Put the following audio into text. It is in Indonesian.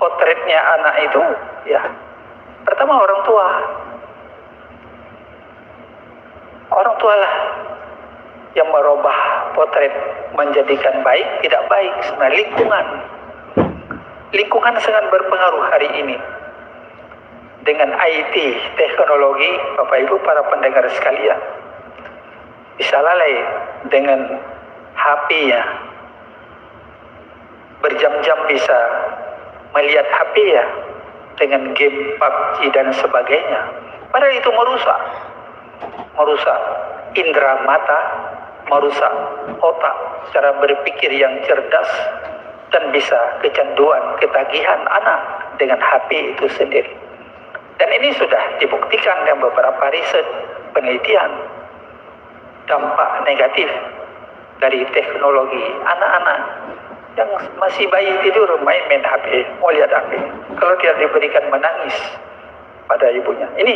potretnya anak itu, ya pertama orang tua. Orang tua lah yang merubah potret menjadikan baik, tidak baik. Sebenarnya lingkungan sangat berpengaruh hari ini. Dengan IT, teknologi, Bapak Ibu para pendengar sekalian, bisa lalai dengan HP-nya, berjam-jam bisa melihat HP ya, dengan game PUBG dan sebagainya. Padahal itu merusak indera mata, merusak otak, cara berpikir yang cerdas, dan bisa kecanduan, ketagihan anak dengan HP itu sendiri. Dan ini sudah dibuktikan dengan beberapa riset, penelitian, dampak negatif dari teknologi anak-anak yang masih bayi tidur main HP, mau lihat HP. Kalau tidak diberikan menangis pada ibunya. Ini